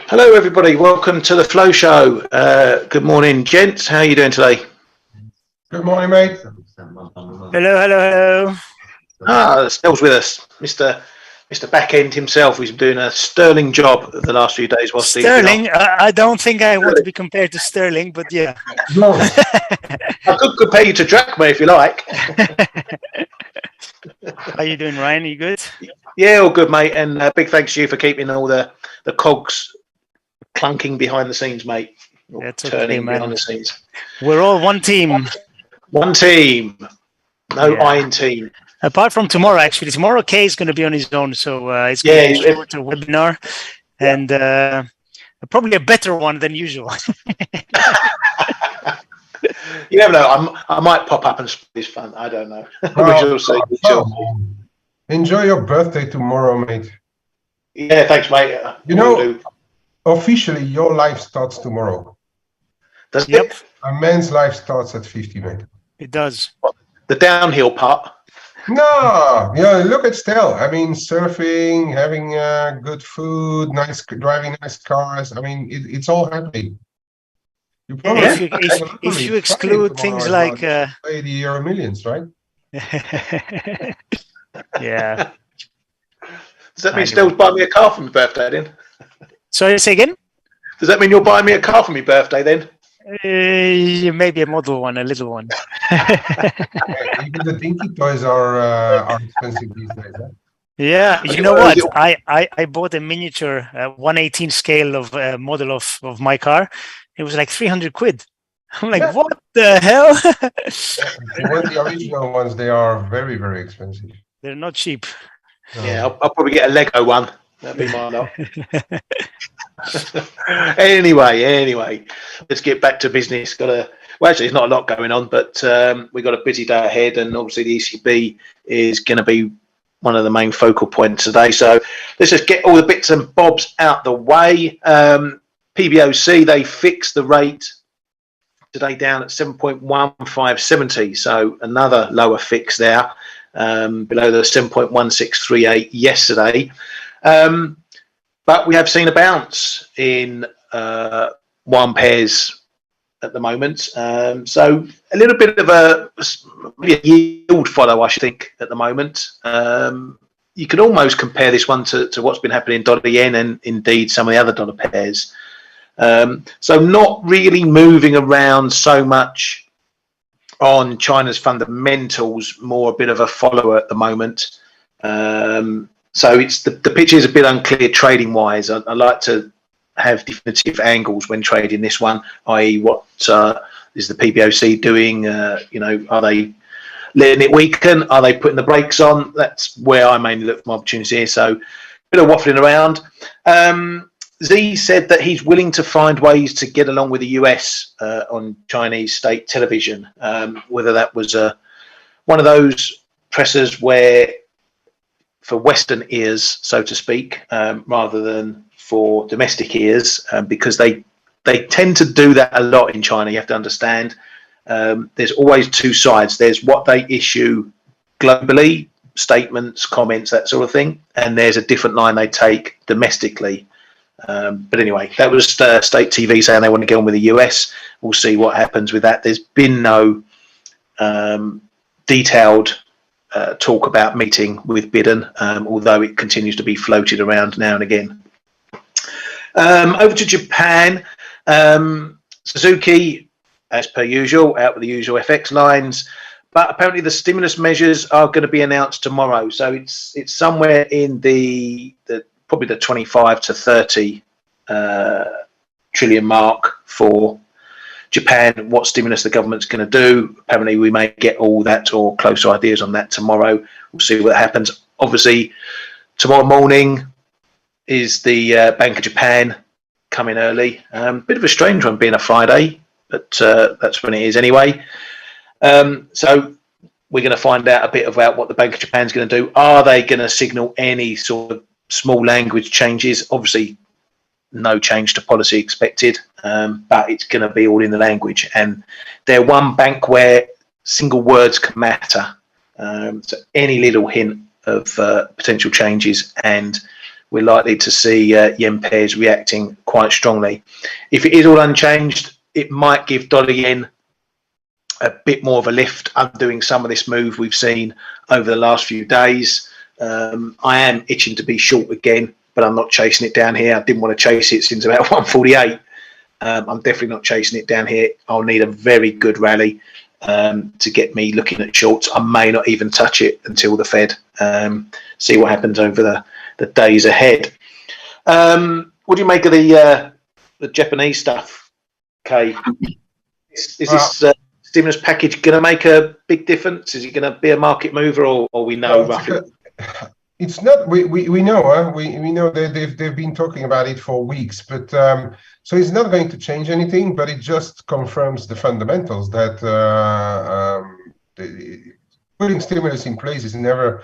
Hello, everybody. Welcome to the Flow Show. Good morning, gents. How are you doing today? Good morning, mate. Hello. Snell's with us, Mr. Backend himself. He's been doing a sterling job the last few days. While Sterling? I don't think I want to be compared to Sterling, but yeah. No. I could compare you to Drachma if you like. How you doing, Ryan? Are you good? Yeah, all good, mate. And big thanks to you for keeping all the cogs clunking behind the scenes, mate. That's turning okay, man. behind the scenes. We're all one team. One team. No iron team. Apart from tomorrow, actually. Tomorrow, Kay is going to be on his own, so it's going to be a shorter webinar. And probably a better one than usual. You never know. I might pop up and split this fun. I don't know. Well, enjoy your birthday tomorrow, mate. Yeah, thanks, mate. You know, officially, your life starts tomorrow. Does it? A man's life starts at 50, mate. It does. What, the downhill part? No, look at Stel. I mean, surfing, having good food, driving nice cars. I mean, it's all happening. If you exclude things like play the Euro Millions, right? Yeah. Does that mean Stel's buying me a car for my birthday then? Sorry, say again? Does that mean you're buying me a car for my birthday then? Maybe a model one, a little one. Even the dinky toys are expensive these days. Huh? Yeah, you know what? I bought a miniature 1/18 scale of model of my car. It was like 300 quid. I'm like, what the hell? If you want the original ones, they are very, very expensive. They're not cheap. No. Yeah, I'll probably get a Lego one. That'd be my lot. Anyway, let's get back to business. Well, actually, there's not a lot going on, but we've got a busy day ahead, and obviously the ECB is going to be one of the main focal points today. So let's just get all the bits and bobs out the way. PBOC, they fixed the rate today down at 7.1570, so another lower fix there, below the 7.1638 yesterday. But we have seen a bounce in one pairs at the moment. So a little bit of a yield follow, I should think, at the moment. You could almost compare this one to what's been happening in dollar yen and indeed some of the other dollar pairs. So not really moving around so much on China's fundamentals, more a bit of a follower at the moment. So it's the picture is a bit unclear trading wise. I like to have definitive angles when trading this one, i.e. what is the PBOC doing? Are they letting it weaken? Are they putting the brakes on? That's where I mainly look for my opportunities here. So a bit of waffling around. Z said that he's willing to find ways to get along with the US on Chinese state television, whether that was one of those pressers where for Western ears, so to speak, rather than for domestic ears, because they tend to do that a lot in China. You have to understand there's always two sides. There's what they issue globally, statements, comments, that sort of thing, and there's a different line they take domestically. But anyway, that was state TV saying they want to get on with the US. We'll see what happens with that. There's been no detailed talk about meeting with Biden, although it continues to be floated around now and again. Over to Japan, Suzuki, as per usual, out with the usual FX lines, but apparently the stimulus measures are going to be announced tomorrow. So it's somewhere in the probably the 25 to 30 trillion mark for Japan. What stimulus the government's going to do. Apparently we may get all that or closer ideas on that tomorrow. We'll see what happens. Obviously tomorrow morning is the Bank of Japan coming early. Bit of a strange one being a Friday, but that's when it is anyway. So we're going to find out a bit about what the Bank of Japan is going to do. Are they going to signal any sort of small language changes? Obviously no change to policy expected, but it's going to be all in the language, and they're one bank where single words can matter. So any little hint of potential changes and we're likely to see yen pairs reacting quite strongly. If it is all unchanged, it might give dollar yen a bit more of a lift, undoing some of this move we've seen over the last few days. I am itching to be short again, but I'm not chasing it down here. I didn't want to chase it since about 148. I'm definitely not chasing it down here. I'll need a very good rally to get me looking at shorts. I may not even touch it until the Fed. See what happens over the days ahead. What do you make of the Japanese stuff, Kay? Is this stimulus package going to make a big difference? Is it going to be a market mover, or we know roughly? It's not. We know. We know that they've been talking about it for weeks, but so it's not going to change anything. But it just confirms the fundamentals that putting stimulus in place is never.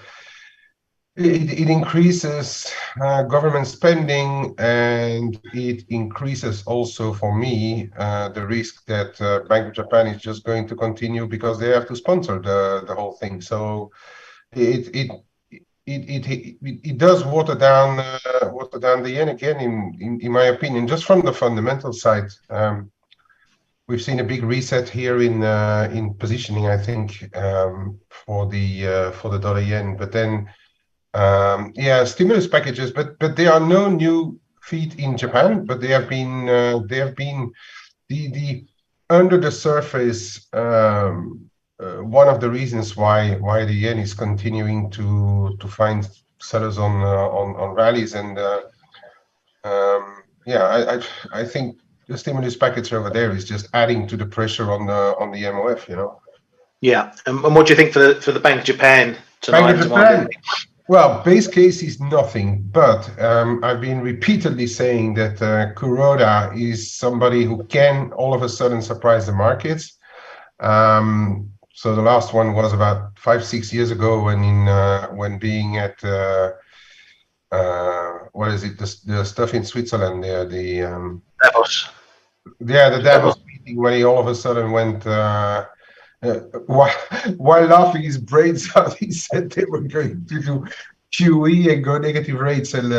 It increases government spending, and it increases also, for me, the risk that Bank of Japan is just going to continue because they have to sponsor the whole thing. So it does water down the yen again, in my opinion, just from the fundamental side. We've seen a big reset here in positioning, I think, for the dollar yen, but then. Stimulus packages, but there are no new feet in Japan, but they have been the under the surface one of the reasons why the yen is continuing to find sellers on rallies, and I think the stimulus package over there is just adding to the pressure on the MOF, Yeah, and what do you think for the Bank of Japan tonight? Bank of Japan. Well, base case is nothing, but I've been repeatedly saying that Kuroda is somebody who can all of a sudden surprise the markets. So the last one was about 5-6 years ago when being at what is it, the stuff in Switzerland there, the Davos. Yeah, the Davos meeting, when he all of a sudden went. While laughing his brains out, he said they were going to do QE and go negative rates, and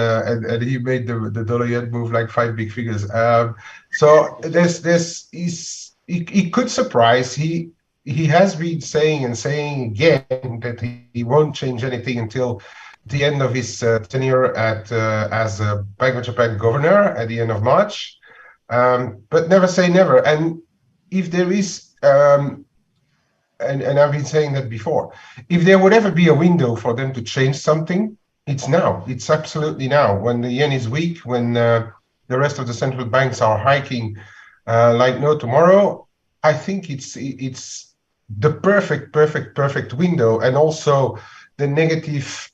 he made the dollar yen move like 5 big figures. So he could surprise. He has been saying again that he won't change anything until the end of his tenure as a Bank of Japan governor at the end of March. But never say never. And if there is and I've been saying that before, if there would ever be a window for them to change something, it's now. It's absolutely now. When the yen is weak, when the rest of the central banks are hiking like no tomorrow, I think it's the perfect window. And also the negative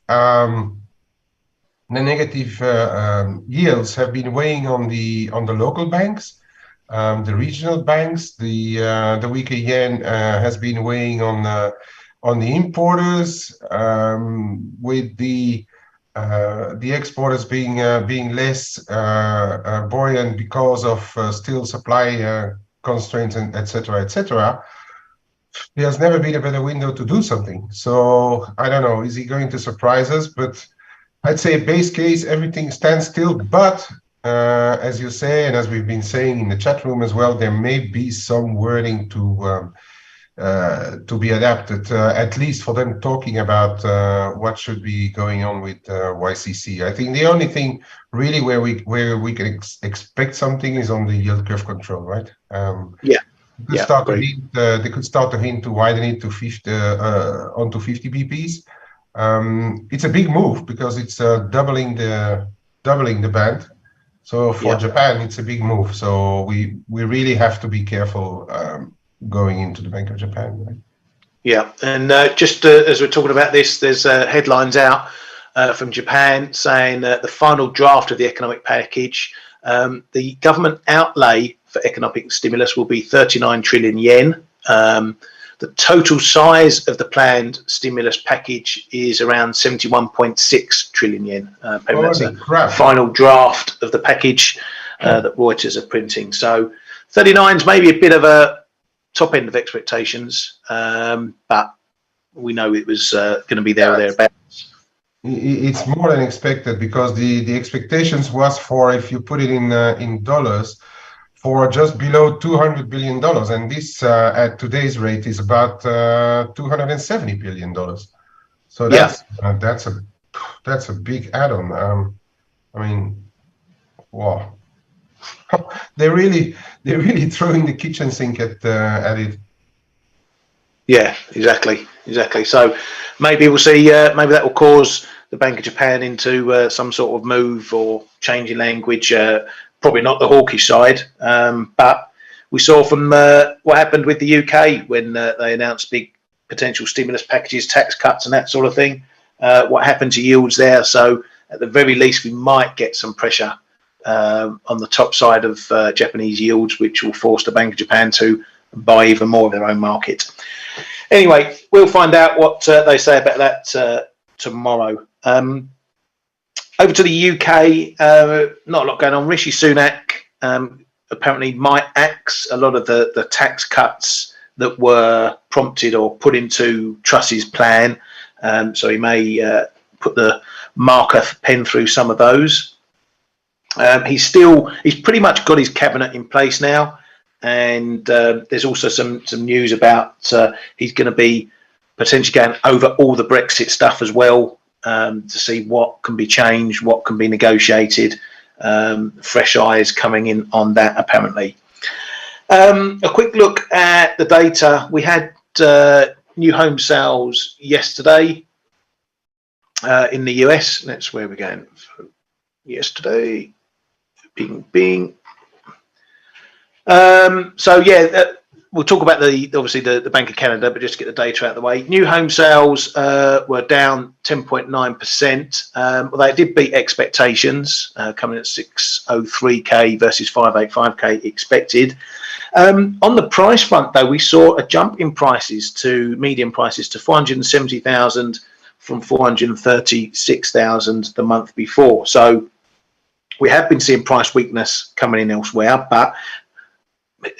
yields have been weighing on the local banks. The regional banks, the weaker yen has been weighing on the importers, with the exporters being less buoyant because of still supply constraints, and etc. etc. There's never been a better window to do something. So I don't know, is he going to surprise us? But I'd say base case, everything stands still, but as you say, and as we've been saying in the chat room as well, there may be some wording to be adapted, at least for them talking about what should be going on with YCC. I think the only thing really where we can expect something is on the yield curve control, right? They could start to hint to widen it to 50 onto 50 BPs. It's a big move because it's doubling the band. So for Japan, it's a big move. So we really have to be careful going into the Bank of Japan. Right? Yeah, and just as we're talking about this, there's headlines out from Japan saying that the final draft of the economic package, the government outlay for economic stimulus will be 39 trillion yen. The total size of the planned stimulus package is around 71.6 trillion yen. That's a final draft of the package that Reuters are printing. So 39 is maybe a bit of a top end of expectations, but we know it was going to be there or thereabouts. It's more than expected, because the expectations was for, if you put it in dollars, for just below $200 billion, and this at today's rate is about $270 billion. So that's a big add-on. I mean, wow. they're really throwing the kitchen sink at it. Yeah, exactly. So maybe we'll see. Maybe that will cause the Bank of Japan into some sort of move or change in language. Probably not the hawkish side, but we saw from what happened with the UK when they announced big potential stimulus packages, tax cuts, and that sort of thing. What happened to yields there? So at the very least, we might get some pressure on the top side of Japanese yields, which will force the Bank of Japan to buy even more of their own market. Anyway, we'll find out what they say about that tomorrow. Over to the UK, not a lot going on. Rishi Sunak apparently might axe a lot of the tax cuts that were prompted or put into Truss's plan. So he may put the marker pen through some of those. He's pretty much got his cabinet in place now. And there's also some news about he's going to be potentially going over all the Brexit stuff as well, to see what can be changed, what can be negotiated. Fresh eyes coming in on that, apparently. A quick look at the data. We had new home sales yesterday in the US. That's where we're going. Yesterday, bing, bing. So yeah, we'll talk about obviously the Bank of Canada, but just to get the data out of the way. New home sales were down 10.9%, although it did beat expectations, coming at 603k versus 585k expected. On the price front, though, we saw a jump in prices to median prices to 470,000 from 436,000 the month before. So we have been seeing price weakness coming in elsewhere, but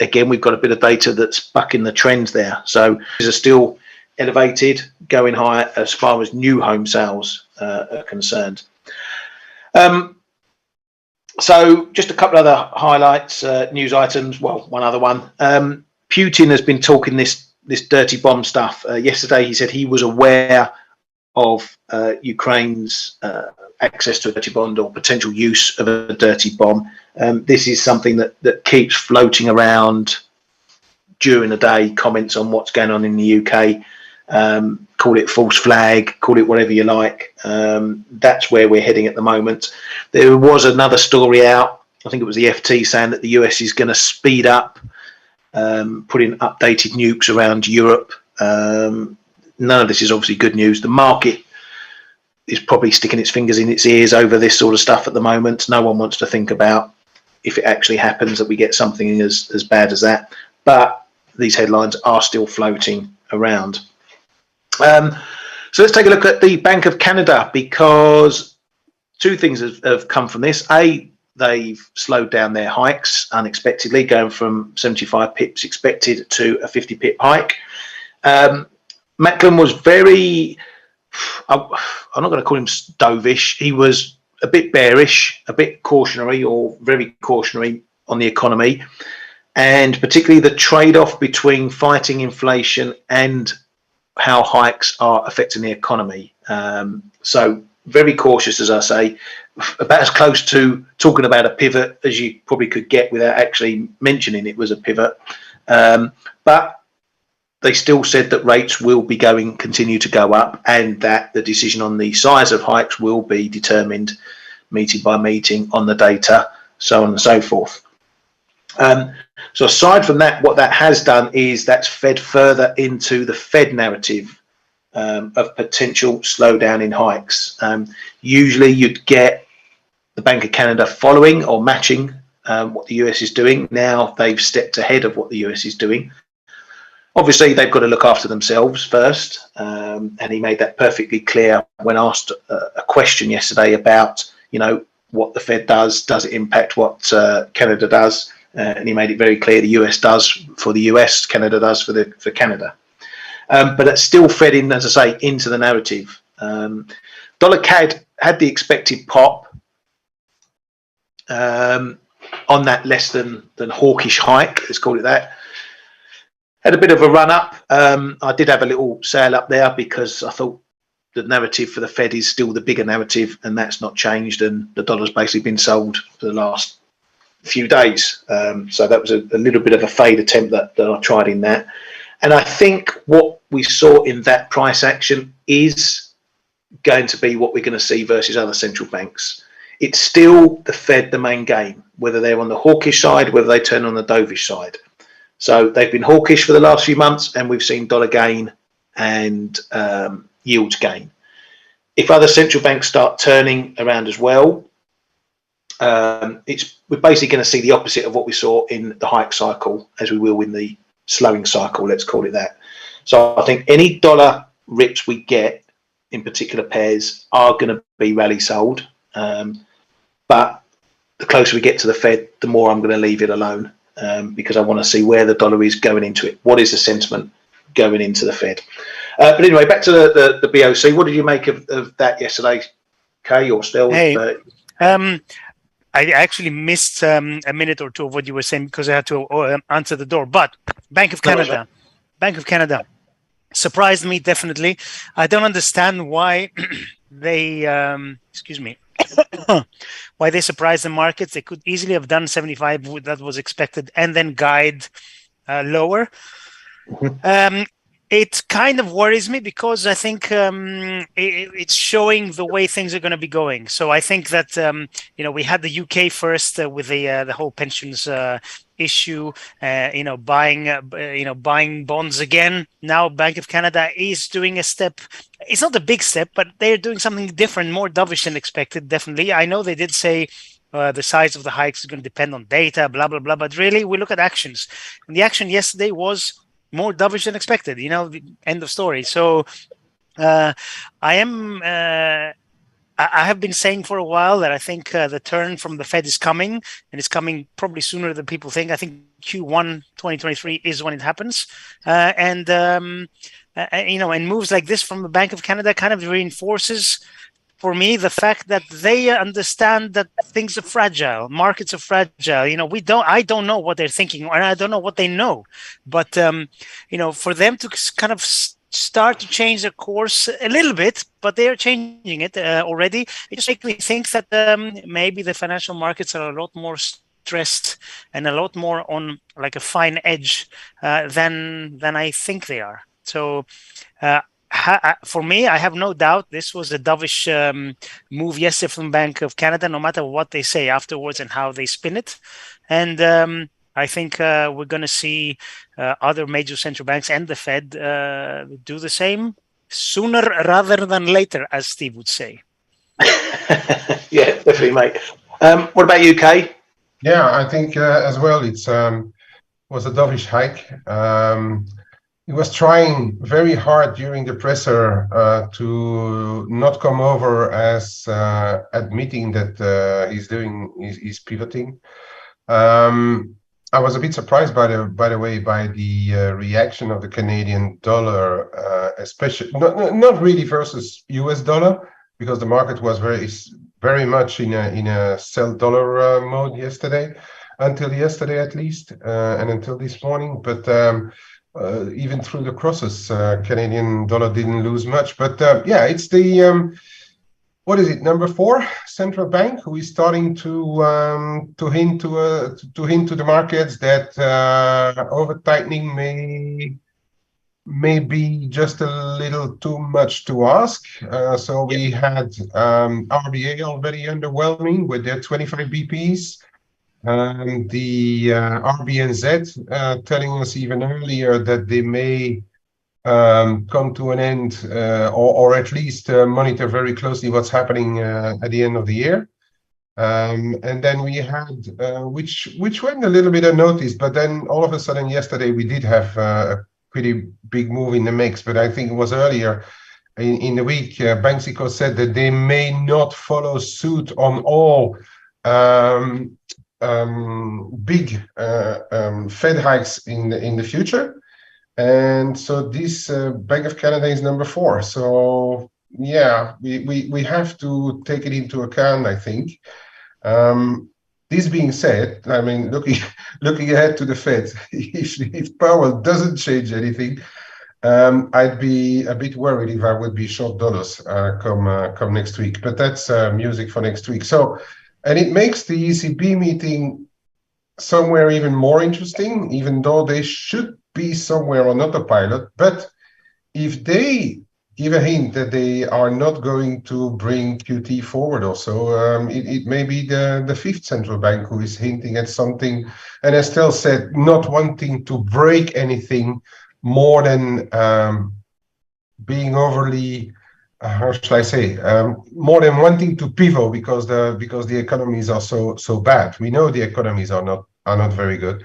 again, we've got a bit of data that's bucking the trends there. So these are still elevated, going higher as far as new home sales are concerned. So just a couple other highlights, news items. Well, one other one. Putin has been talking this dirty bomb stuff. Yesterday, he said he was aware of Ukraine's access to a dirty bomb or potential use of a dirty bomb. This is something that keeps floating around during the day, comments on what's going on in the UK. Call it false flag, call it whatever you like. That's where we're heading at the moment. There was another story out, I think it was the FT, saying that the US is going to speed up putting updated nukes around Europe. None of this is obviously good news. The market is probably sticking its fingers in its ears over this sort of stuff at the moment. No one wants to think about if it actually happens that we get something as bad as that. But these headlines are still floating around. So let's take a look at the Bank of Canada, because two things have come from this. A, they've slowed down their hikes unexpectedly, going from 75 pips expected to a 50 pip hike. Macklin was very, I'm not going to call him dovish. He was a bit bearish, a bit cautionary, or very cautionary on the economy, and particularly the trade-off between fighting inflation and how hikes are affecting the economy. So very cautious, as I say, about as close to talking about a pivot as you probably could get without actually mentioning it was a pivot. But they still said that rates will be continue to go up, and that the decision on the size of hikes will be determined meeting by meeting on the data, so on and so forth. So aside from that, what that has done is that's fed further into the Fed narrative of potential slowdown in hikes. Usually you'd get the Bank of Canada following or matching what the US is doing. Now they've stepped ahead of what the US is doing. Obviously, they've got to look after themselves first, and he made that perfectly clear when asked a question yesterday about, what the Fed does. Does it impact what Canada does? And he made it very clear the US does for the US, Canada does for Canada. But it's still fed in, as I say, into the narrative. Dollar CAD had the expected pop on that less than hawkish hike, let's call it that. Had a bit of a run up. I did have a little sale up there because I thought the narrative for the Fed is still the bigger narrative, and that's not changed, and the dollar's basically been sold for the last few days. So that was a little bit of a fade attempt that I tried in that. And I think what we saw in that price action is going to be what we're going to see versus other central banks. It's still the Fed, the main game, whether they're on the hawkish side, whether they turn on the dovish side. So they've been hawkish for the last few months, and we've seen dollar gain and yields gain. If other central banks start turning around as well, we're basically going to see the opposite of what we saw in the hike cycle, as we will in the slowing cycle, let's call it that. So I think any dollar rips we get in particular pairs are going to be rally sold. But the closer we get to the Fed, the more I'm going to leave it alone, because I want to see where the dollar is going into it. What is the sentiment going into the Fed? But anyway, back to the BOC. What did you make of that yesterday, Kay or Stel? Hey, I actually missed a minute or two of what you were saying because I had to answer the door. But Bank of Canada, Bank of Canada surprised me definitely. I don't understand why they, excuse me, why they surprised the markets. They could easily have done 75, that was expected, and then guide lower. It kind of worries me because I think it's showing the way things are going to be going. So I think that we had the UK first with the whole pensions issue, buying bonds again. Now Bank of Canada is doing a step. It's not a big step, but they're doing something different, more dovish than expected. Definitely, I know they did say the size of the hikes is going to depend on data, blah blah blah. But really, we look at actions, and the action yesterday was more dovish than expected, end of story. So I have been saying for a while that I think the turn from the Fed is coming, and it's coming probably sooner than people think. I think Q1 2023 is when it happens. And moves like this from the Bank of Canada kind of reinforces for me the fact that they understand that things are fragile, markets are fragile. I don't know what they're thinking, and I don't know what they know, but for them to kind of start to change their course a little bit, but they are changing it already. It just makes me think that maybe the financial markets are a lot more stressed and a lot more on like a fine edge than I think they are. So for me, I have no doubt this was a dovish move yesterday from Bank of Canada, no matter what they say afterwards and how they spin it. And I think we're going to see other major central banks and the Fed do the same sooner rather than later, as Steve would say. Yeah, definitely, mate. What about UK? Yeah, I think as well, it's was a dovish hike. He was trying very hard during the presser to not come over as admitting that he's pivoting. I was a bit surprised by the way by the reaction of the Canadian dollar, especially not really versus US dollar, because the market was very much in a sell dollar mode yesterday, until yesterday at least, and until this morning. But even through the crosses, Canadian dollar didn't lose much. But it's the what is it, number 4 central bank who is starting to hint to the markets that over tightening may be just a little too much to ask. So we had RBA already underwhelming with their 25 BPs. The RBNZ telling us even earlier that they may come to an end or at least monitor very closely what's happening at the end of the year. And then we had, which went a little bit unnoticed, but then all of a sudden yesterday we did have a pretty big move in the mix. But I think it was earlier in the week, Banxico said that they may not follow suit on all big Fed hikes in the future, and so this Bank of Canada is number 4. So yeah, we have to take it into account, I think. This being said, I mean, looking ahead to the Fed, if Powell doesn't change anything, I'd be a bit worried if I would be short dollars come next week. But that's music for next week. So, and it makes the ECB meeting somewhere even more interesting, even though they should be somewhere on autopilot. But if they give a hint that they are not going to bring QT forward also, it may be the fifth central bank who is hinting at something, and Estelle said not wanting to break anything more than being overly, how shall I say, more than wanting to pivot because the economies are so bad. We know the economies are not very good,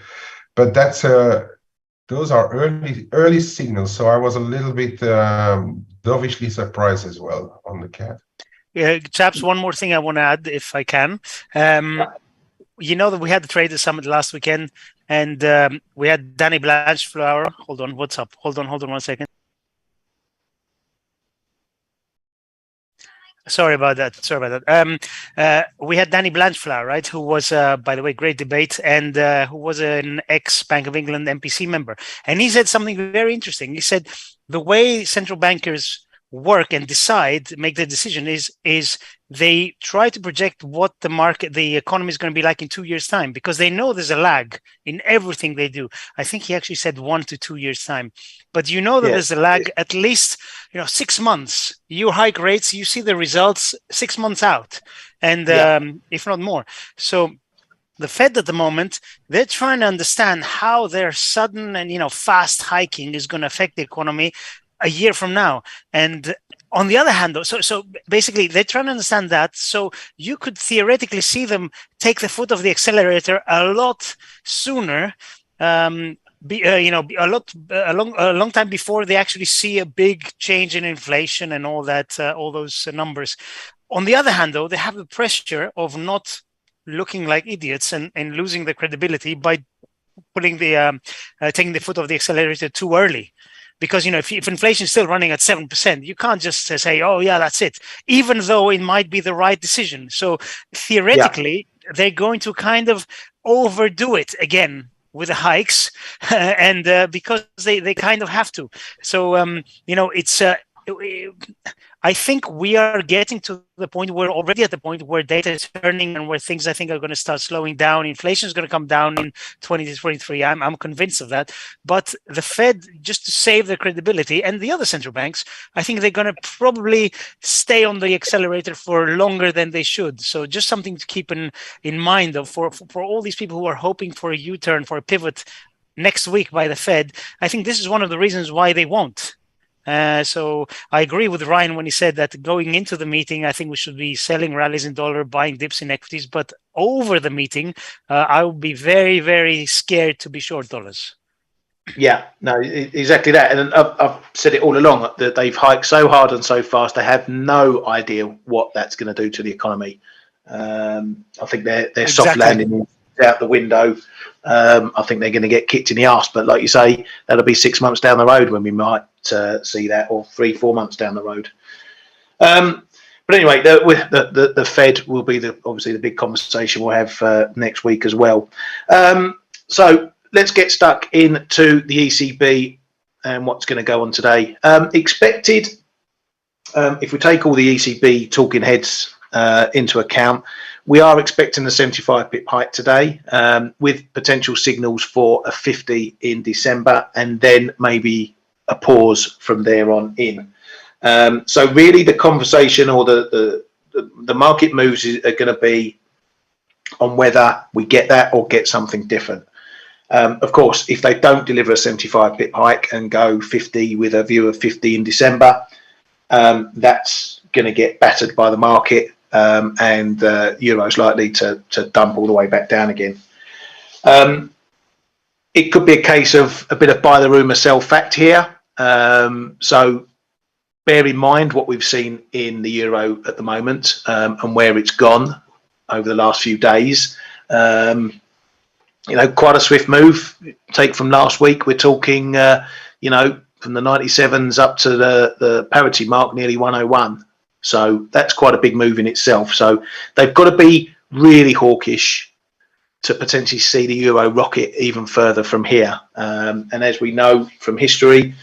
but that's those are early signals. So I was a little bit dovishly surprised as well on the CAD. Yeah, chaps, one more thing I want to add, if I can. You know that we had the Trader Summit last weekend, and we had Danny Blanchflower. Hold on, what's up? Hold on 1 second. Sorry about that. We had Danny Blanchflower, right, who was, by the way, great debate, and who was an ex-Bank of England MPC member. And he said something very interesting. He said the way central bankers work and make the decision is they try to project what the economy is going to be like in 2 years' time, because they know there's a lag in everything they do. I think he actually said 1 to 2 years' time, but you know that there's a lag at least 6 months. You hike rates, you see the results 6 months out, and if not more. So the Fed at the moment, they're trying to understand how their sudden and fast hiking is going to affect the economy a year from now. And on the other hand, though, so basically they're trying to understand that. So you could theoretically see them take the foot off the accelerator a lot sooner, a long time before they actually see a big change in inflation and all that, all those numbers. On the other hand, though, they have the pressure of not looking like idiots and losing the credibility by putting taking the foot off the accelerator too early. Because if inflation is still running at 7%, you can't just say, "Oh yeah, that's it," even though it might be the right decision. So theoretically, they're going to kind of overdo it again with the hikes, and because they kind of have to. So it's. I think we are getting to the point where already at the point where data is turning and where things I think are going to start slowing down. Inflation is going to come down in 2023. I'm convinced of that. But the Fed, just to save their credibility, and the other central banks, I think they're going to probably stay on the accelerator for longer than they should. So just something to keep in mind of for all these people who are hoping for a U-turn, for a pivot next week by the Fed. I think this is one of the reasons why they won't. So I agree with Ryan when he said that going into the meeting, I think we should be selling rallies in dollar, buying dips in equities. But over the meeting, I would be very, very scared to be short dollars. Yeah, no, exactly that. And I've said it all along that they've hiked so hard and so fast, they have no idea what that's going to do to the economy. I think their soft landing is out the window. I think they're going to get kicked in the arse, but like you say, that'll be 6 months down the road when we might see that, or 3-4 months down the road. But anyway, the Fed will be obviously the big conversation we'll have next week as well. So let's get stuck into the ECB and what's going to go on today. Expected, if we take all the ECB talking heads into account, we are expecting a 75 pip hike today, with potential signals for a 50 in December, and then maybe a pause from there on in. So really the conversation or the market moves are going to be on whether we get that or get something different. Of course, if they don't deliver a 75 pip hike and go 50 with a view of 50 in December, that's going to get battered by the market, and euro's likely to dump all the way back down again. It could be a case of a bit of buy the rumour, sell fact here. So bear in mind what we've seen in the euro at the moment, and where it's gone over the last few days. Quite a swift move. Take from last week, we're talking, from the 97s up to the parity mark, nearly 101. So that's quite a big move in itself. So they've got to be really hawkish to potentially see the euro rocket even further from here. And as we know from history,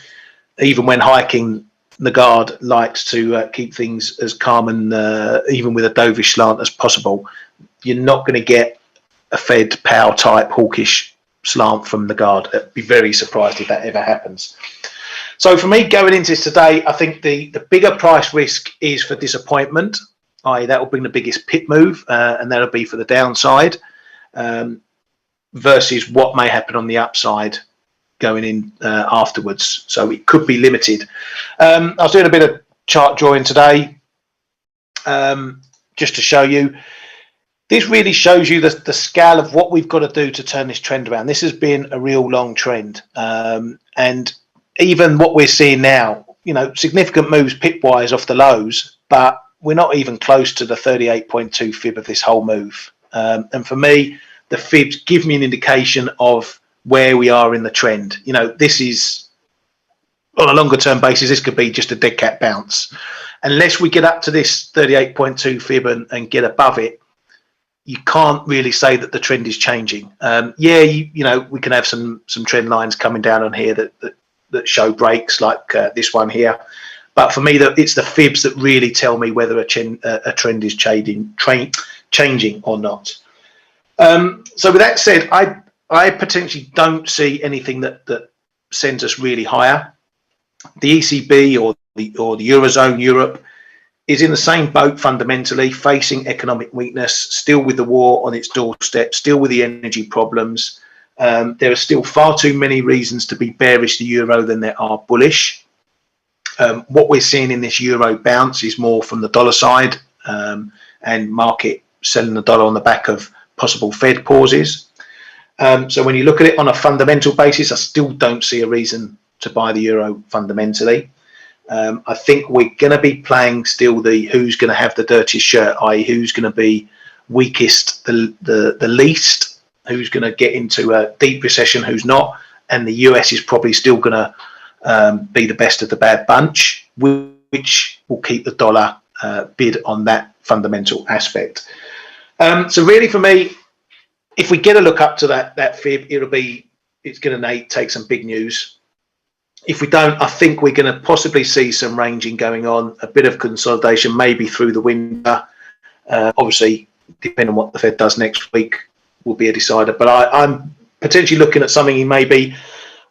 even when hiking, Lagarde likes to keep things as calm and even with a dovish slant as possible. You're not going to get a Fed Powell type hawkish slant from Lagarde. I'd be very surprised if that ever happens. So for me, going into this today, I think the bigger price risk is for disappointment, i.e. that will bring the biggest pit move, and that'll be for the downside, versus what may happen on the upside going in afterwards. So it could be limited. I was doing a bit of chart drawing today, just to show you. This really shows you the scale of what we've got to do to turn this trend around. This has been a real long trend, and even what we're seeing now, you know, significant moves pip-wise off the lows, but we're not even close to the 38.2 fib of this whole move. And for me, the fibs give me an indication of where we are in the trend. You know, this is, on a longer term basis, this could be just a dead cat bounce. Unless we get up to this 38.2 fib and get above it, you can't really say that the trend is changing. Yeah, you know, we can have some trend lines coming down on here that show breaks like this one here. But for me, it's the fibs that really tell me whether a trend is changing or not. So with that said, I potentially don't see anything that sends us really higher. The ECB or the Eurozone, Europe, is in the same boat fundamentally, facing economic weakness, still with the war on its doorstep, still with the energy problems. There are still far too many reasons to be bearish the euro than there are bullish. What we're seeing in this euro bounce is more from the dollar side, and market selling the dollar on the back of possible Fed pauses. So when you look at it on a fundamental basis, I still don't see a reason to buy the euro fundamentally. I think we're going to be playing still the who's going to have the dirtiest shirt, i.e. who's going to be weakest the least, who's going to get into a deep recession, who's not, and the US is probably still going to be the best of the bad bunch, which will keep the dollar bid on that fundamental aspect. So really for me, if we get a look up to that fib, it's going to take some big news. If we don't, I think we're going to possibly see some ranging going on, a bit of consolidation, maybe through the winter. Obviously, depending on what the Fed does next week, will be a decider. But I'm potentially looking at something in maybe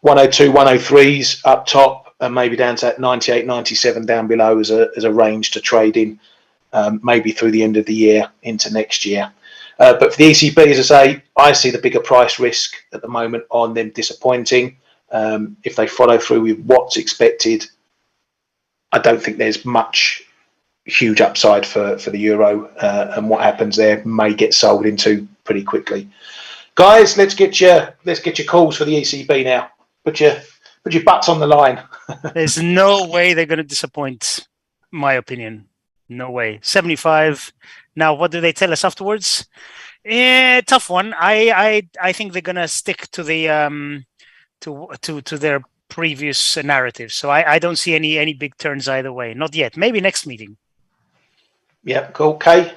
102, 103s up top, and maybe down to that 98, 97 down below as a range to trade in, maybe through the end of the year into next year. But for the ECB, as I say, I see the bigger price risk at the moment on them disappointing. If they follow through with what's expected, I don't think there's much huge upside for the euro, and what happens there may get sold into pretty quickly. Guys, let's get your calls for the ECB now. Put your butts on the line. There's no way they're going to disappoint, my opinion. No way. 75. Now, what do they tell us afterwards? Tough one. I think they're gonna stick to the to their previous narrative. So I don't see any big turns either way. Not yet. Maybe next meeting. Yeah. Cool. Kay.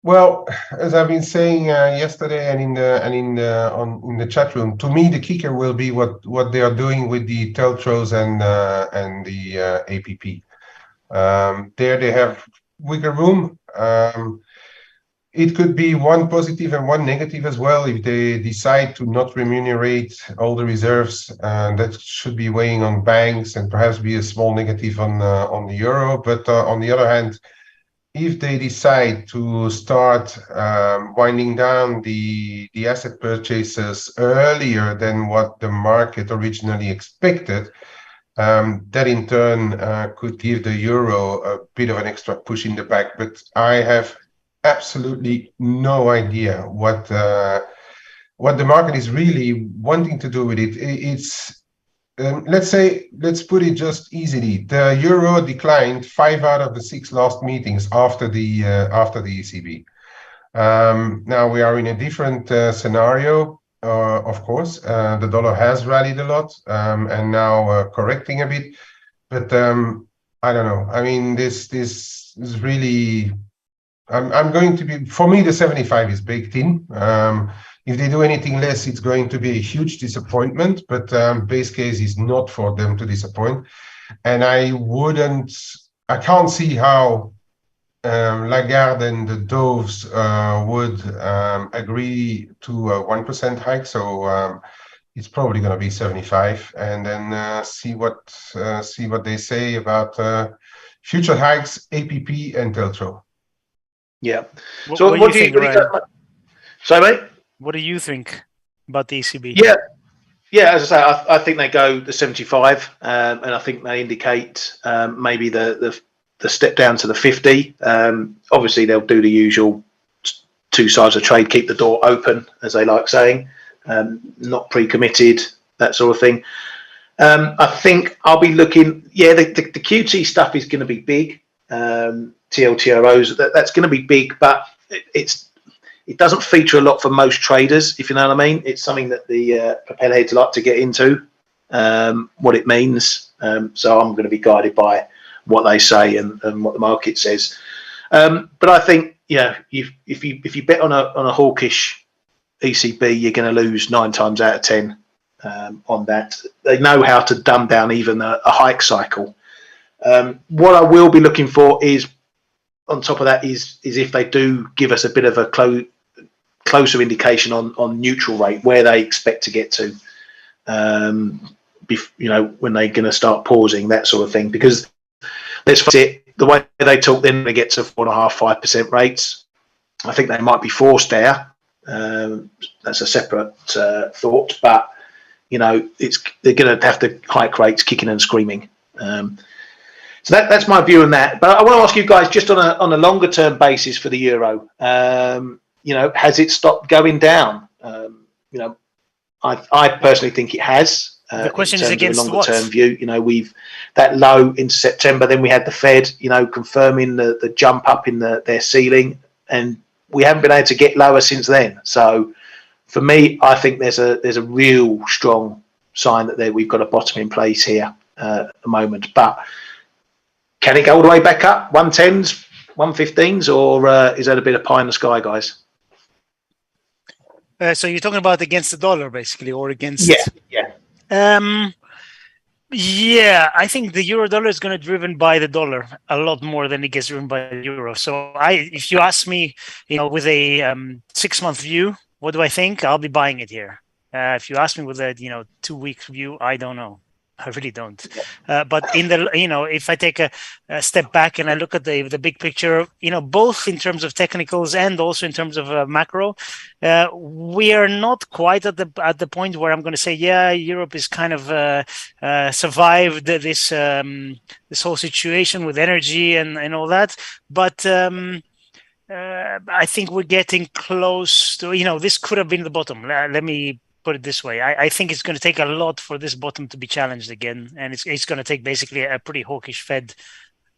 Well, as I've been saying yesterday and in the chat room, to me the kicker will be what they are doing with the TLTROs and the APP. There they have wiggle room. It could be one positive and one negative as well if they decide to not remunerate all the reserves. That should be weighing on banks and perhaps be a small negative on the euro. But on the other hand, if they decide to start winding down the asset purchases earlier than what the market originally expected, that in turn could give the euro a bit of an extra push in the back. But I have absolutely no idea what the market is really wanting to do with it. It's let's put it just easily. The euro declined 5 out of the 6 last meetings after the ECB. Now we are in a different scenario. of course. The dollar has rallied a lot, and now correcting a bit. But I don't know. I mean, this is really. I'm going to be, for me, the 75 is baked in. If they do anything less, it's going to be a huge disappointment. But base case is not for them to disappoint. And I can't see how Lagarde and the Doves would agree to a 1% hike. So it's probably going to be 75, and then see what they say about future hikes, APP, and Teltro. Yeah. So what do you think, Ryan? Sorry, mate? What do you think about the ECB? Yeah. As I say, I think they go the 75, and I think they indicate maybe the step down to the 50. Obviously, they'll do the usual two sides of trade, keep the door open, as they like saying, not pre-committed, that sort of thing. I think I'll be looking. Yeah, the QT stuff is going to be big. TLTROs, that's going to be big, but it doesn't feature a lot for most traders, if you know what I mean. It's something that the propeller heads like to get into, what it means. So I'm going to be guided by what they say and what the market says. But I think, if you bet on a hawkish ECB, you're going to lose 9 times out of 10 on that. They know how to dumb down even a hike cycle. What I will be looking for is, on top of that, is if they do give us a bit of a closer indication on neutral rate, where they expect to get to, when they're going to start pausing, that sort of thing. Because let's face it, the way they talk, then they get to 4.5-5% rates. I think they might be forced there. That's a separate thought, but they're going to have to hike rates kicking and screaming. So that's my view on that. But I want to ask you guys, just on a longer term basis for the euro, has it stopped going down? I personally think it has. The question is against longer term view. We've that low into September. Then we had the Fed, confirming the jump up in their ceiling, and we haven't been able to get lower since then. So for me, I think there's a real strong sign that we've got a bottom in place here at the moment. But can it go all the way back up, 110s, 115s, or is that a bit of pie in the sky, guys? So you're talking about against the dollar, basically, or against? Yeah. Yeah, I think the euro dollar is going to be driven by the dollar a lot more than it gets driven by the euro. So if you ask me, with a 6-month view, what do I think? I'll be buying it here. If you ask me with a 2-week view, I don't know. I really don't. But in the if I take a step back and I look at the big picture, both in terms of technicals and also in terms of macro, we are not quite at the point where I'm going to say, yeah, Europe is kind of survived this whole situation with energy and all that. But I think we're getting close to, this could have been the bottom. Let me put it this way. I think it's going to take a lot for this bottom to be challenged again, and it's going to take basically a pretty hawkish Fed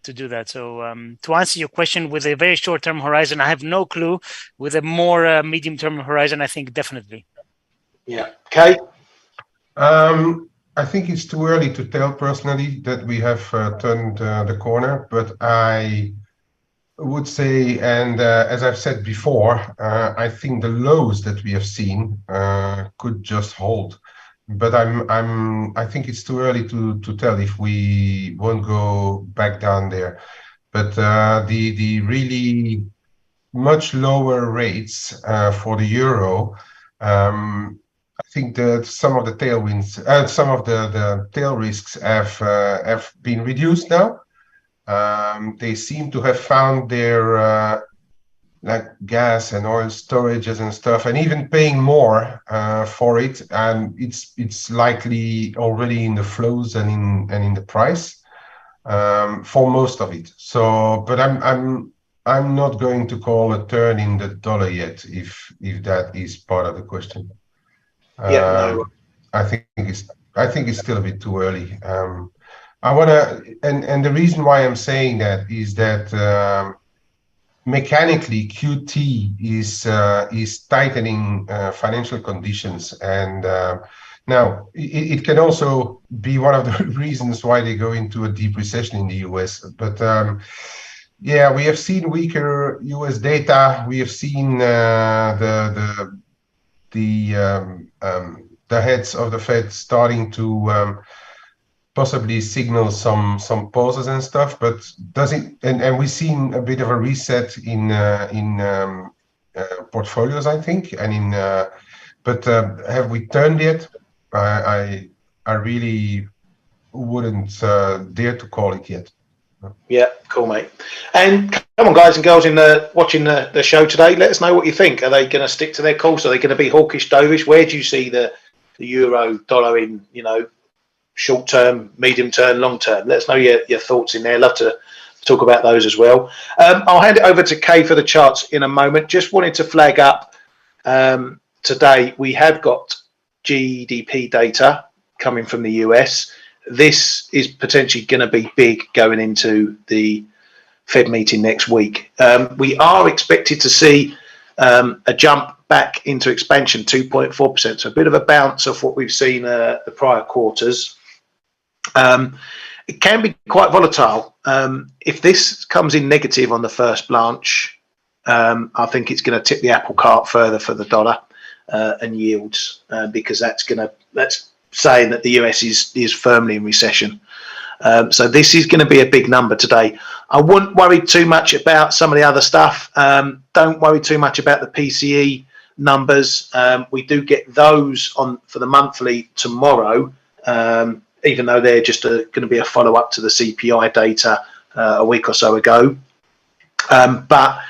to do that. So to answer your question, with a very short-term horizon, I have no clue. With a more medium-term horizon, I think definitely. Yeah. Okay. I think it's too early to tell personally that we have turned the corner, but I would say, and as I've said before, I think the lows that we have seen could just hold. But I think it's too early to tell if we won't go back down there. But the really much lower rates for the euro, I think that some of the tailwinds, some of the tail risks have been reduced now. They seem to have found their like gas and oil storages and stuff, and even paying more for it, and it's likely already in the flows and in the price for most of it. So, but I'm not going to call a turn in the dollar yet, if that is part of the question. No. I think it's still a bit too early. I want to, and the reason why I'm saying that is that mechanically QT is tightening financial conditions, and now it can also be one of the reasons why they go into a deep recession in the US. But yeah, we have seen weaker US data. We have seen the heads of the Fed starting to possibly signal some pauses and stuff, but does it? And we've seen a bit of a reset in portfolios, I think, and in. But have we turned yet? I really wouldn't dare to call it yet. Yeah, cool, mate. And come on, guys and girls watching the show today, let us know what you think. Are they going to stick to their course? Are they going to be hawkish, dovish? Where do you see the euro dollar in, short term, medium term, long term? Let us know your thoughts in there. Love to talk about those as well. I'll hand it over to Kay for the charts in a moment. Just wanted to flag up today we have got GDP data coming from the US. This is potentially going to be big going into the Fed meeting next week. We are expected to see a jump back into expansion, 2.4%. So a bit of a bounce off what we've seen the prior quarters. It can be quite volatile. If this comes in negative on the first blanch, I think it's going to tip the apple cart further for the dollar and yields, because that's saying that the US is firmly in recession. So this is going to be a big number today. I wouldn't worry too much about some of the other stuff. Don't worry too much about the PCE numbers. We do get those for the monthly tomorrow, even though they're just going to be a follow-up to the CPI data a week or so ago. But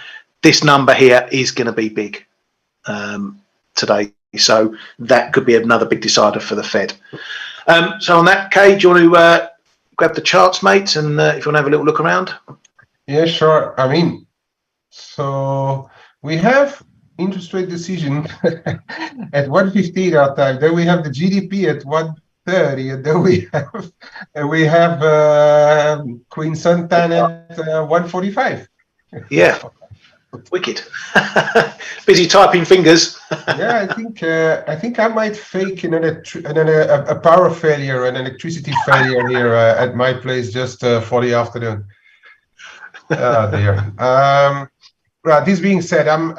this number here is going to be big today. So that could be another big decider for the Fed. So on that, Kay, do you want to grab the charts, mate, and if you want to have a little look around? Yeah, sure. I mean, so we have interest rate decision at 1:15 our time. Then we have the GDP at 1:30, and then we have Queen Suntan at 1:45. Yeah. Wicked. Busy typing fingers. Yeah, I think I might fake a power failure, an electricity failure here at my place just for the afternoon. Oh dear. Well, this being said, I'm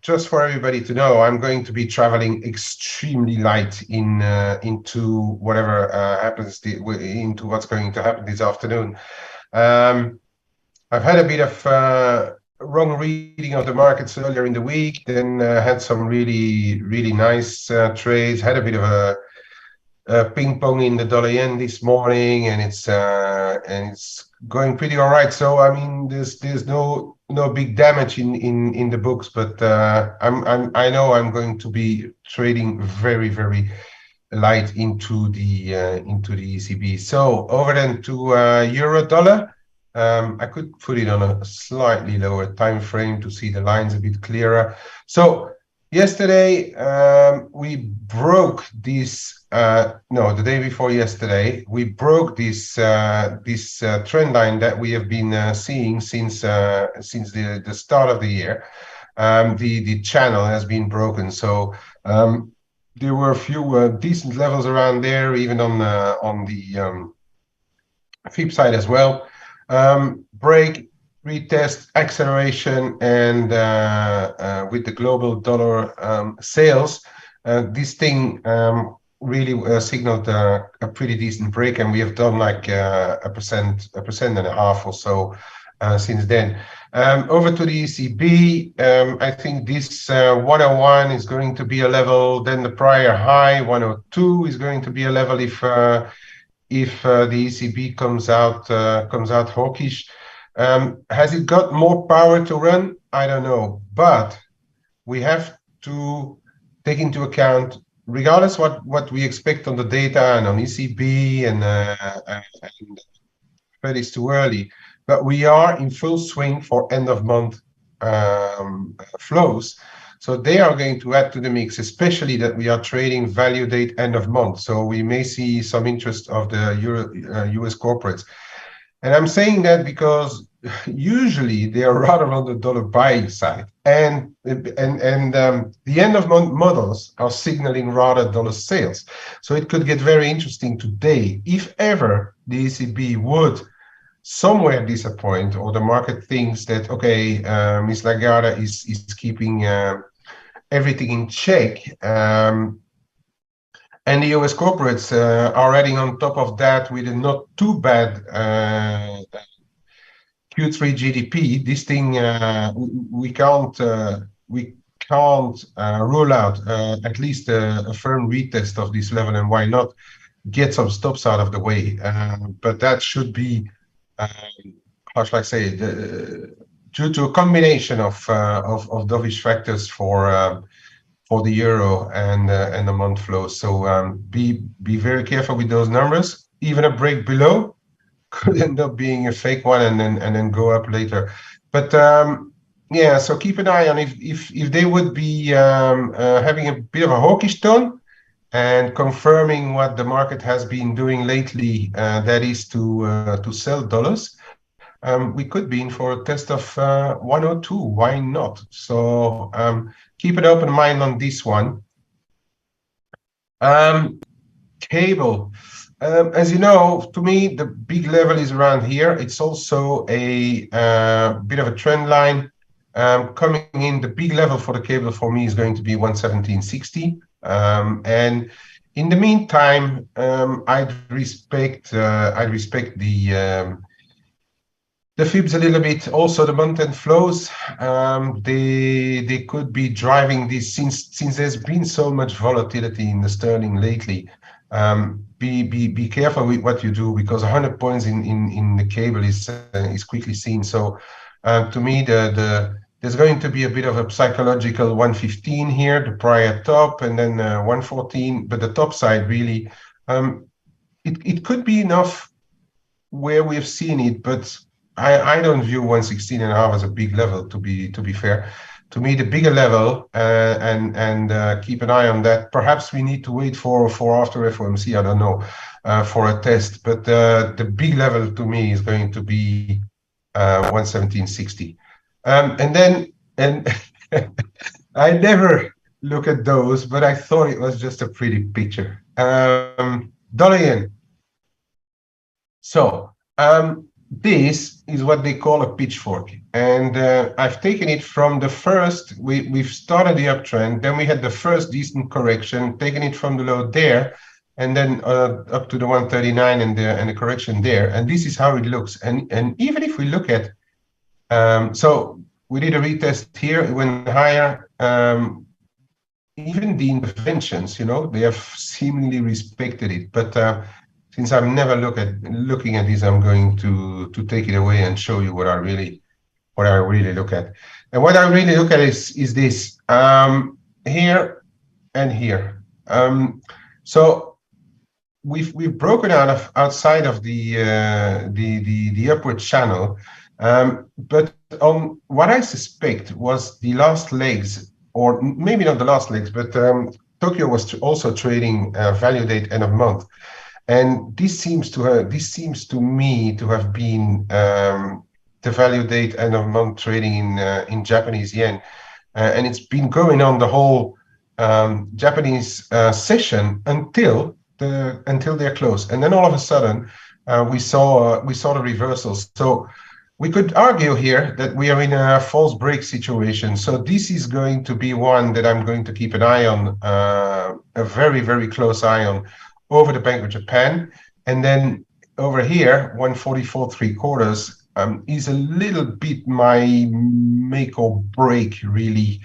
just for everybody to know, I'm going to be traveling extremely light into whatever happens into what's going to happen this afternoon. I've had a bit of wrong reading of the markets earlier in the week, then had some really nice trades, had a bit of a ping pong in the dollar yen this morning, and it's going pretty all right. So I mean, there's no big damage in the books, but I know I'm going to be trading very light into the ECB. So over then to euro dollar. I could put it on a slightly lower time frame to see the lines a bit clearer. So yesterday we broke this. No, the day before yesterday we broke this trend line that we have been seeing since the start of the year. The channel has been broken. So there were a few decent levels around there, even on the FIB side as well. Break, retest, acceleration, and with the global dollar sales, this thing really signaled a pretty decent break, and we have done like a percent and a half or so since then. Over to the ECB, I think this 101 is going to be a level. Then the prior high 102 is going to be a level if the ECB comes out hawkish. Has it got more power to run? I don't know, but we have to take into account, regardless what we expect on the data and on ECB and Fed is too early, but we are in full swing for end of month flows. So they are going to add to the mix, especially that we are trading value date end of month. So we may see some interest of the US corporates. And I'm saying that because usually they are rather on the dollar buying side, and the end of month models are signaling rather dollar sales. So it could get very interesting today if ever the ECB would somewhere disappoint, or the market thinks that okay, Ms. Lagarde is keeping everything in check. And the US corporates are adding on top of that with a not too bad Q3 GDP. This thing we can't rule out at least a firm retest of this level, and why not get some stops out of the way. But that should be how should I say, due to a combination of dovish factors for the euro and the month flow. So be very careful with those numbers. Even a break below could end up being a fake one and then go up later. But yeah, so keep an eye on if they would be having a bit of a hawkish tone and confirming what the market has been doing lately, that is to sell dollars. We could be in for a test of 102. Why not? So keep an open mind on this one. Cable. As you know, to me, the big level is around here. It's also a bit of a trend line coming in. The big level for the cable for me is going to be 117.60. And in the meantime, I'd respect the fibs a little bit, also the month-end flows. They could be driving this since there's been so much volatility in the sterling lately. Be careful with what you do, because 100 points in the cable is quickly seen. So to me, there's going to be a bit of a psychological 115 here, the prior top, and then 114. But the top side really, it could be enough where we've seen it, but I don't view 116.5 as a big level, to be fair. To me, the bigger level, and keep an eye on that. Perhaps we need to wait for after FOMC, I don't know, for a test. But the big level to me is going to be 117.60. And I never look at those, but I thought it was just a pretty picture. Dollar yen. So this is what they call a pitchfork, and I've taken it from the first. We've started the uptrend, then we had the first decent correction, taken it from the low there, and then up to the 139 and the correction there. And this is how it looks. And even if we look at, so we did a retest here, it went higher. Even the interventions, you know, they have seemingly respected it, but since I'm never looking at this, I'm going to take it away and show you what I really look at. And what I really look at is this here and here. So we've broken outside of the upward channel, but on what I suspect was the last legs, or maybe not the last legs, but Tokyo was also trading value date end of month. And this seems to me to have been the value date end of month trading in Japanese yen, and it's been going on the whole Japanese session until they're closed, and then all of a sudden we saw the reversals. So we could argue here that we are in a false break situation. So this is going to be one that I'm going to keep an eye on, a very, very close eye on, over the Bank of Japan. And then over here, 144.75 is a little bit my make or break, really.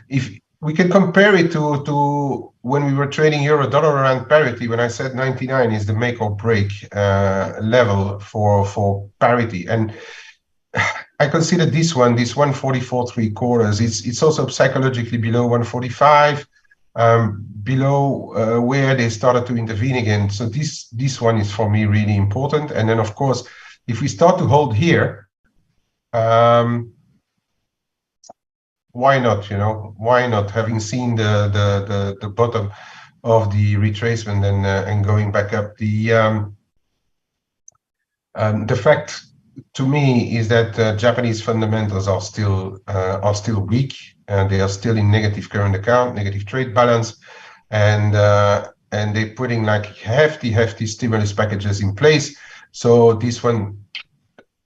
If we can compare it to when we were trading euro dollar around parity, when I said 99 is the make or break level for parity. And I consider this 144.75, it's also psychologically below 145. Below where they started to intervene again. So this one is for me really important. And then of course, if we start to hold here, why not? You know, why not? Having seen the bottom of the retracement and going back up, the fact to me is that Japanese fundamentals are still weak, and they are still in negative current account, negative trade balance, and they're putting like hefty stimulus packages in place. So this one,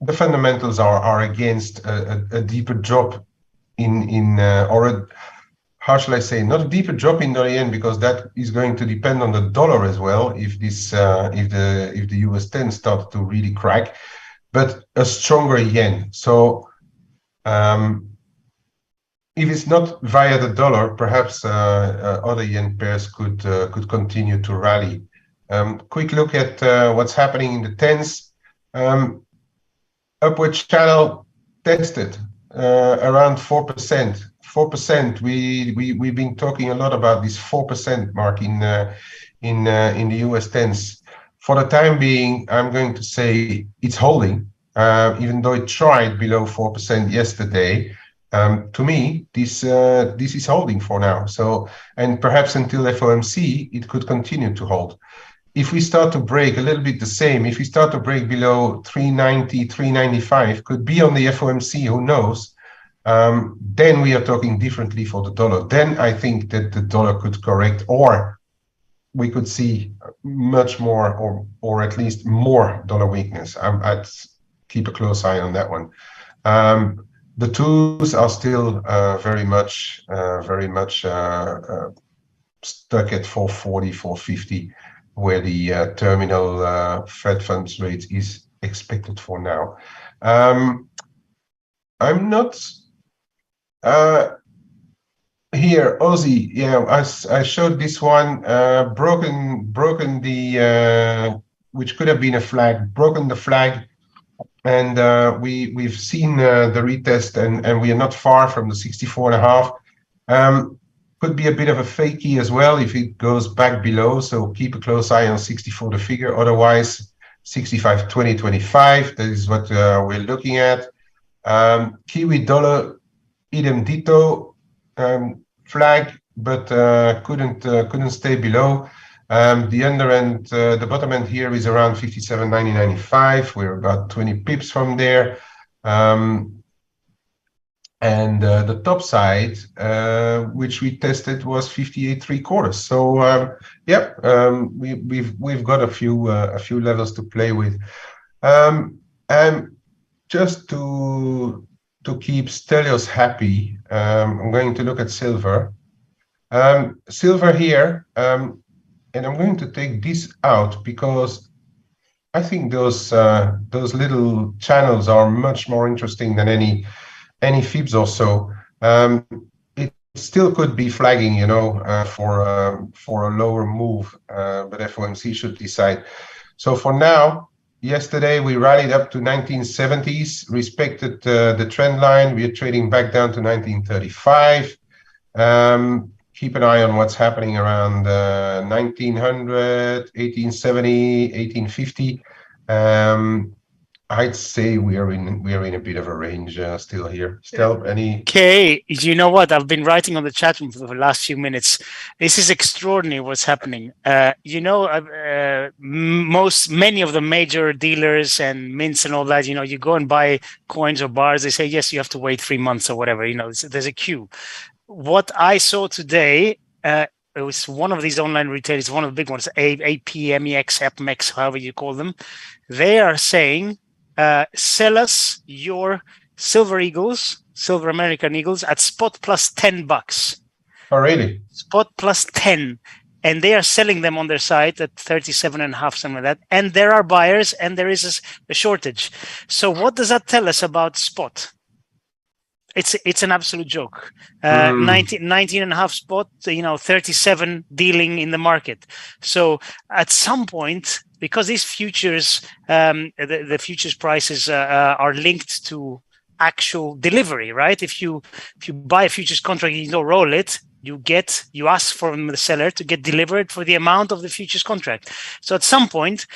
the fundamentals are against a deeper drop how shall I say, not a deeper drop in dollar yen, because that is going to depend on the dollar as well. If the US 10 starts to really crack, but a stronger yen. So if it's not via the dollar, perhaps other yen pairs could continue to rally. Quick look at what's happening in the tens. Upward channel tested around 4%. 4%. We've been talking a lot about this 4% mark in the US tens. For the time being, I'm going to say it's holding, even though it tried below 4% yesterday. To me, this is holding for now. So, and perhaps until FOMC, it could continue to hold. If we start to break a little bit the same, if we start to break below 390, 395, could be on the FOMC, who knows? Then we are talking differently for the dollar. Then I think that the dollar could correct, or we could see much more, or at least more dollar weakness. I'd keep a close eye on that one. The twos are still very much stuck at 440, 450, where the terminal Fed funds rate is expected for now. I'm not here, Aussie. Yeah, I showed this one, broken the which could have been a flag, broken the flag. And we've seen the retest, and we are not far from the 64.5. Could be a bit of a F.A.C.E as well if it goes back below. So keep a close eye on 64 the figure. Otherwise, 65, 20, 25. That is what we're looking at. Kiwi dollar, idem ditto, flag, but couldn't stay below. The under end, the bottom end here is around 57.90.95. We're about 20 pips from there. And the top side, which we tested, was 58.75. So yeah, we've got a few levels to play with. And just to keep Stelios happy, I'm going to look at silver. Silver here, and I'm going to take this out because I think those little channels are much more interesting than any fibs or so. It still could be flagging, you know, for a lower move, but FOMC should decide. So for now, yesterday we rallied up to 1970s, respected the trend line. We are trading back down to 1935. Keep an eye on what's happening around 1900, 1870, 1850. I'd say we are in a bit of a range still here. Stel, any? Okay, you know what? I've been writing on the chat room for the last few minutes. This is extraordinary what's happening. You know, many of the major dealers and mints and all that, you know, you go and buy coins or bars, they say, yes, you have to wait 3 months or whatever, you know, there's a queue. What I saw today, it was one of these online retailers, one of the big ones, APMEX, APMEX, however you call them. They are saying, sell us your Silver Eagles, Silver American Eagles at spot plus $10. Oh, really? Spot plus 10. And they are selling them on their site at 37.5, something like that. And there are buyers, and there is a shortage. So what does that tell us about spot? It's an absolute joke. 19.5 spot, you know, 37 dealing in the market. So at some point, because these futures, the futures prices are linked to actual delivery, right? If you buy a futures contract, you don't roll it. You ask from the seller to get delivered for the amount of the futures contract. So at some point,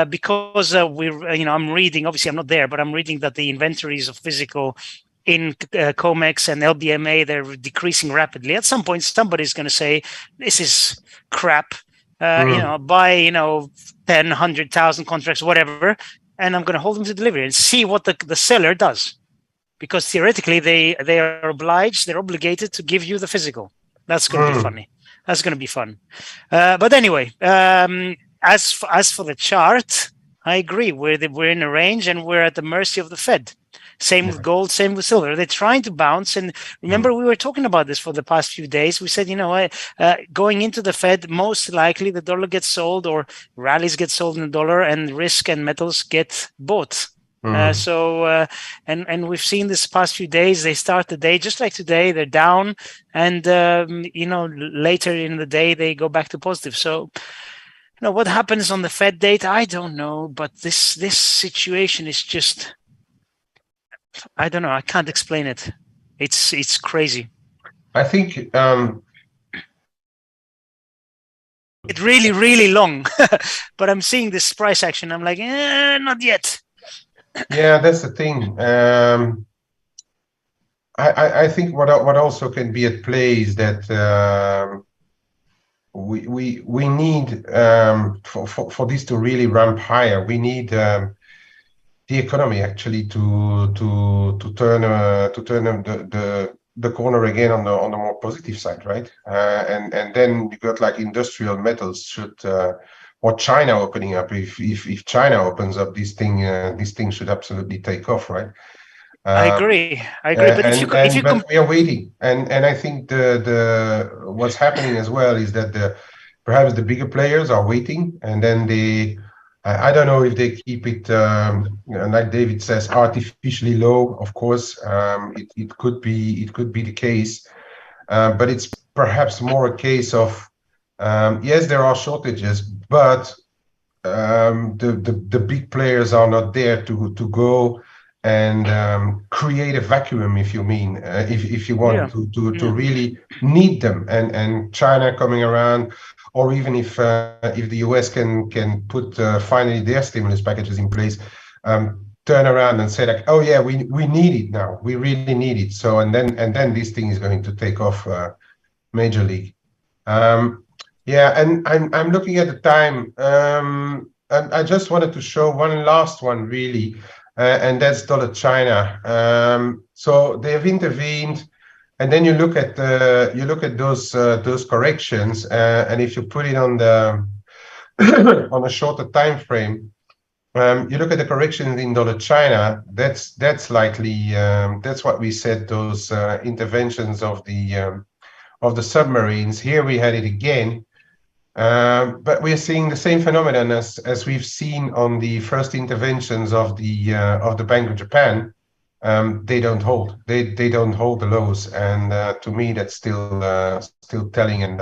because I'm reading, obviously I'm not there, but I'm reading that the inventories of physical in COMEX and LBMA, they're decreasing rapidly. At some point, somebody's going to say, this is crap. You know, buy, 10, 100,000 contracts, whatever. and I'm going to hold them to delivery and see what the seller does, because theoretically they are obliged, they're obligated to give you the physical. That's going to be funny. That's going to be fun. But anyway, as for the chart, I agree. We're in a range and we're at the mercy of the Fed. Same with gold, same with silver. They're trying to bounce. And remember, we were talking about this for the past few days. We said, going into the Fed, most likely the dollar gets sold or rallies get sold in the dollar and risk and metals get bought. And we've seen this past few days, they start the day just like today, they're down, and later in the day they go back to positive. So what happens on the Fed date, I don't know, but this situation is just, I don't know, I can't explain it. It's crazy. I think it's really, really long. But I'm seeing this price action, I'm like, not yet. Yeah, that's the thing. I think what also can be at play is that we need for this to really ramp higher. We need the economy actually to turn the corner again on the more positive side, right? And then you got like industrial metals should. Or China opening up. If China opens up, this thing should absolutely take off, right? I agree. But we are waiting, and I think the what's happening as well is that perhaps the bigger players are waiting, and then I don't know if they keep it like David says, artificially low. Of course, it could be the case, but it's perhaps more a case of yes, there are shortages, but the big players are not there to go and create a vacuum, if you mean, if you want to really need them, and China coming around, or even if the US can put finally their stimulus packages in place, turn around and say like, oh yeah, we need it now, we really need it. So and then this thing is going to take off major league. Yeah, and I'm looking at the time. I just wanted to show one last one really, and that's dollar China. So they have intervened, and then you look at those corrections, and if you put it on the on a shorter time frame, you look at the corrections in dollar China. That's likely that's what we said. Those interventions of the submarines. Here we had it again. But we're seeing the same phenomenon as we've seen on the first interventions of the Bank of Japan. They don't hold. They don't hold the lows, and to me that's still telling. And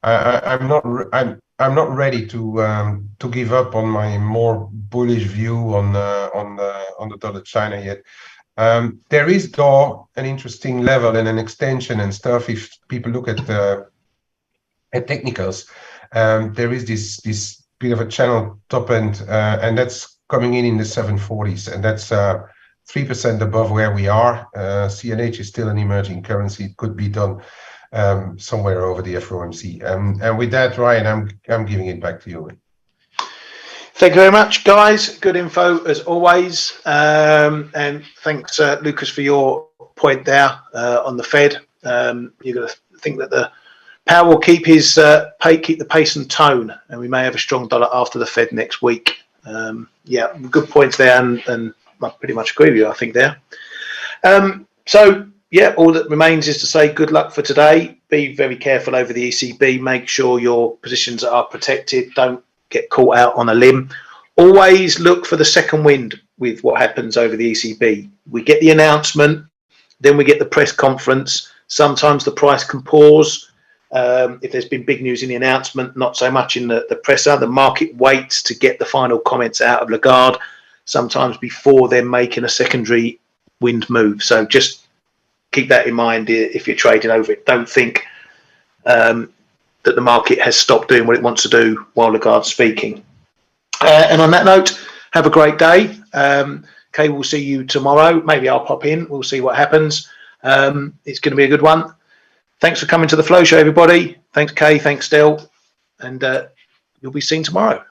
I'm not ready to give up on my more bullish view on the dollar China yet. There is though an interesting level and an extension and stuff. If people look at technicals. There is this bit of a channel top end, and that's coming in the 740s, and that's 3% above where we are. CNH is still an emerging currency. It could be done somewhere over the FOMC. And with that, Ryan, I'm giving it back to you. Thank you very much, guys. Good info as always. And thanks, Lucas, for your point there on the Fed. You're going to think that the Powell will keep keep the pace and tone, and we may have a strong dollar after the Fed next week. Yeah, good points there, and I pretty much agree with you, I think, there. So, yeah, all that remains is to say good luck for today. Be very careful over the ECB. Make sure your positions are protected. Don't get caught out on a limb. Always look for the second wind with what happens over the ECB. We get the announcement, then we get the press conference. Sometimes the price can pause. If there's been big news in the announcement, not so much in the presser. The market waits to get the final comments out of Lagarde, sometimes before they're making a secondary wind move. So just keep that in mind if you're trading over it. Don't think that the market has stopped doing what it wants to do while Lagarde's speaking. And on that note, have a great day. Kay, we'll see you tomorrow. Maybe I'll pop in. We'll see what happens. It's going to be a good one. Thanks for coming to the Flow Show, everybody. Thanks, Kay. Thanks, Dale. And you'll be seen tomorrow.